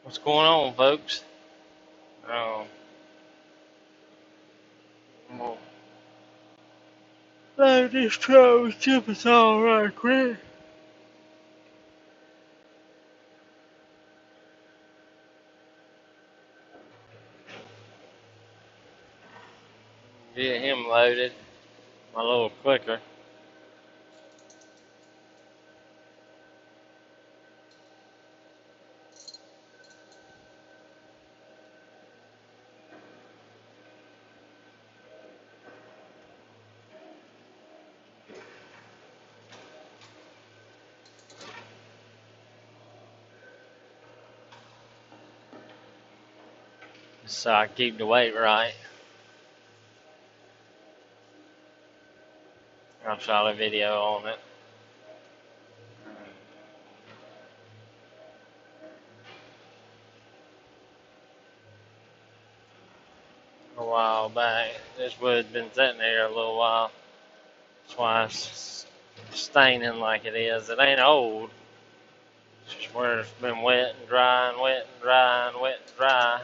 What's going on, folks? Um, well, load this truck with chips all right quick. Get him loaded. My little clicker. So I keep the weight right. I shot a video on it a while back. This wood's been sitting here a little while. That's why it's staining like it is. It ain't old. It's just where it's been wet and dry and wet and dry and wet and dry.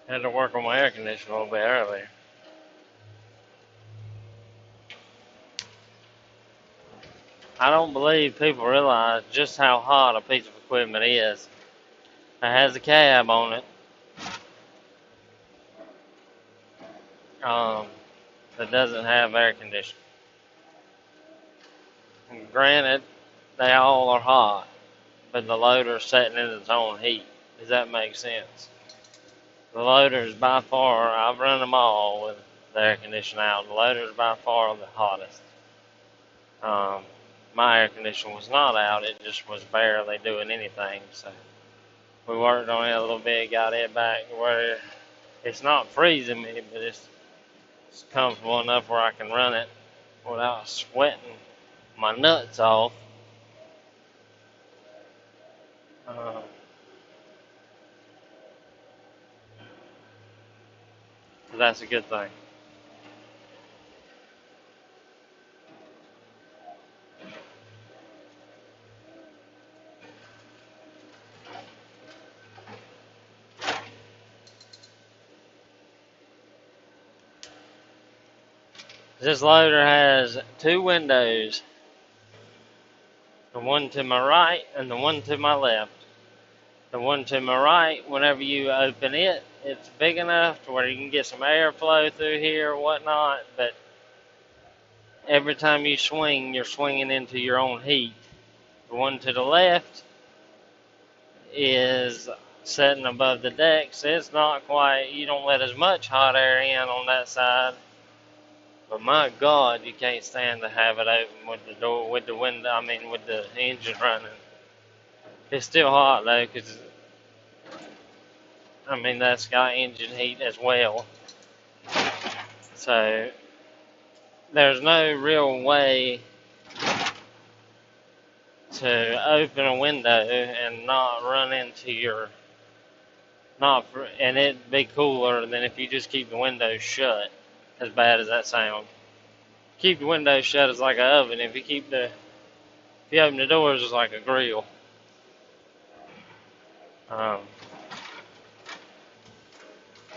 Had to work on my air conditioner a little bit earlier. I don't believe people realize just how hot a piece of equipment is. It has a cab on it that doesn't have air conditioning. And granted, they all are hot, but the loader's setting in its own heat. Does that make sense? The loader's by far, I've run them all with the air conditioning out. The loader's by far the hottest. Um, my air conditioner was not out, it just was barely doing anything. So we worked on it a little bit, got it back where it's not freezing me, but it's comfortable enough where I can run it without sweating my nuts off. Uh, that's a good thing. This loader has two windows, the one to my right and the one to my left. The one to my right, whenever you open it, it's big enough to where you can get some airflow through here or whatnot, but every time you swing, you're swinging into your own heat. The one to the left is sitting above the deck, so it's not quite, you don't let as much hot air in on that side. But my God, you can't stand to have it open with the door, with the window, with the engine running. It's still hot though, because, that's got engine heat as well. So, there's no real way to open a window and not Not for, and it'd be cooler than if you just keep the windows shut. As bad as that sounds, keep the windows shut is like an oven. If you open the doors, it's like a grill. Um,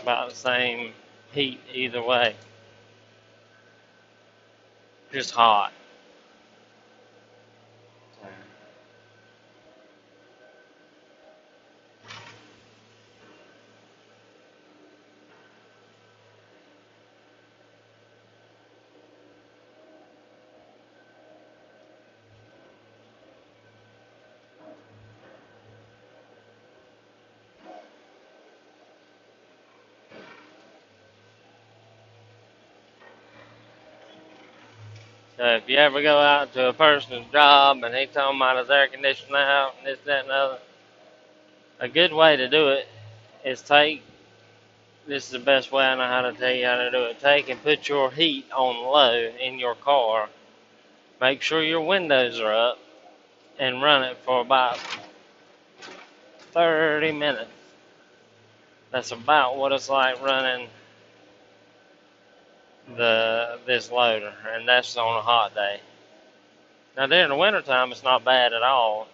about the same heat either way, just hot. So if you ever go out to a person's job and he talking about his air conditioning out and this, that, and the other, a good way to do it is take. This is the best way I know how to tell you how to do it. Take and put your heat on low in your car. Make sure your windows are up and run it for about 30 minutes. That's about what it's like running this loader, and that's on a hot day. Now during the wintertime, it's not bad at all.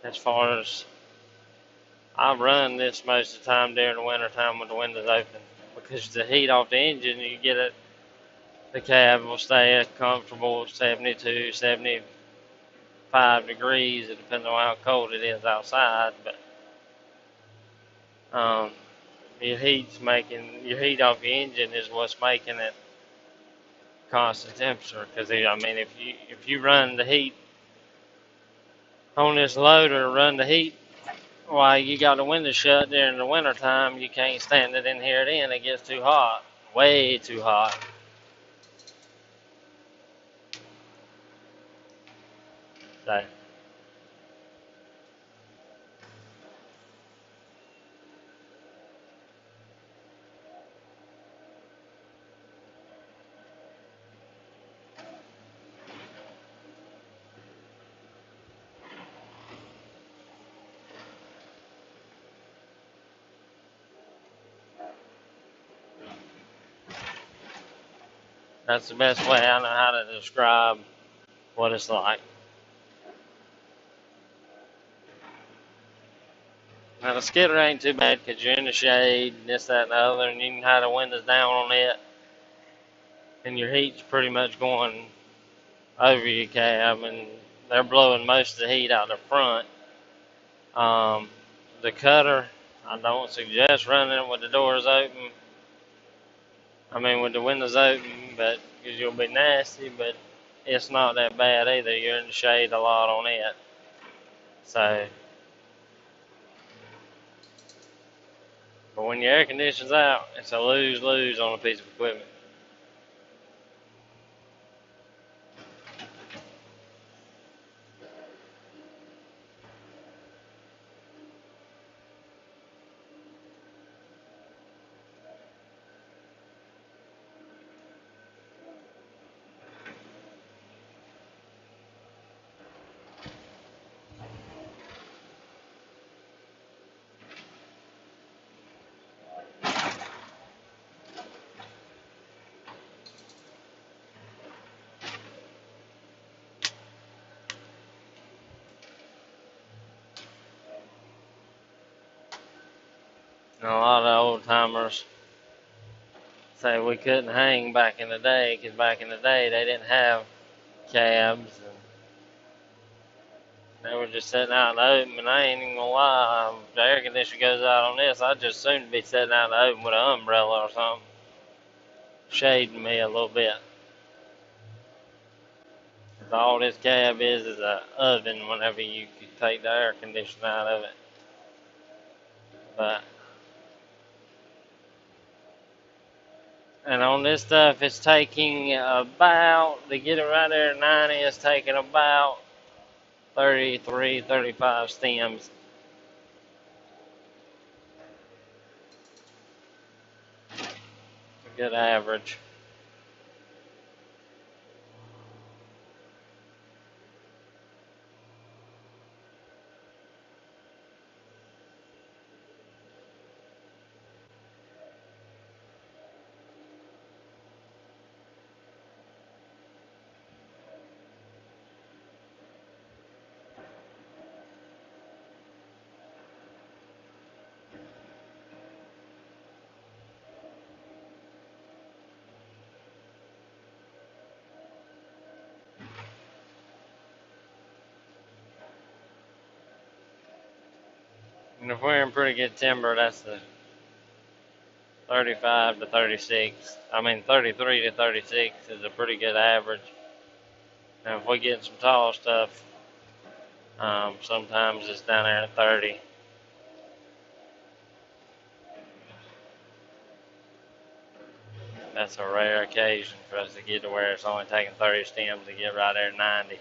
As far as I run this most of the time during the wintertime with the windows open because the heat off the engine, you get it. The cab will stay comfortable 72, 75 degrees. It depends on how cold it is outside, but your heat off your engine is what's making it constant temperature. Because I mean, if you run the heat on this loader, run the heat while you got the window shut during the wintertime, you can't stand it in here. Then it gets too hot, way too hot. So that's the best way I know how to describe what it's like. Now the skidder ain't too bad because you're in the shade and this, that, and the other, and you can have the windows down on it, and your heat's pretty much going over your cab, and they're blowing most of the heat out the front. The cutter, I don't suggest running it with the doors open. I mean with the windows open, but because you'll be nasty, but it's not that bad either. You're in the shade a lot on it, so. But when your air conditioner's out, it's a lose-lose on a piece of equipment. And a lot of old timers say we couldn't hang back in the day because back in the day they didn't have cabs and they were just sitting out in the open. And I ain't even gonna lie, if the air conditioner goes out on this, I'd just soon be sitting out in the open with an umbrella or something, shading me a little bit. 'Cause all this cab is a oven whenever you take the air conditioner out of it. But and on this stuff, it's taking about, to get it right there at 90, it's taking about 33, 35 stems. A good average. And if we're in pretty good timber, that's the 35 to 36. I mean, 33 to 36 is a pretty good average. Now, if we get some tall stuff, sometimes it's down there at 30. That's a rare occasion for us to get to where it's only taking 30 stems to get right there at 90.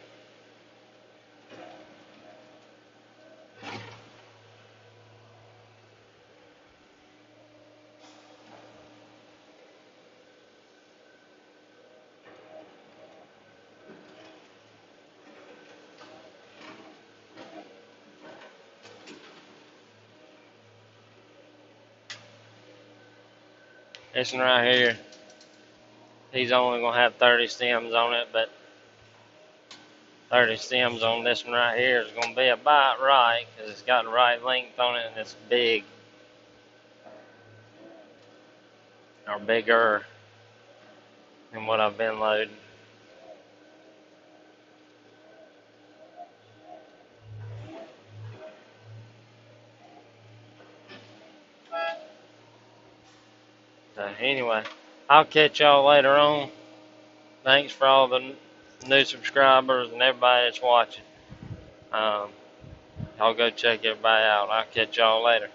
This one right here, he's only going to have 30 stems on it, but 30 stems on this one right here is going to be about right because it's got the right length on it and it's big, or bigger than what I've been loading. So anyway, I'll catch y'all later on. Thanks for all the new subscribers and everybody that's watching. I'll go check everybody out. I'll catch y'all later.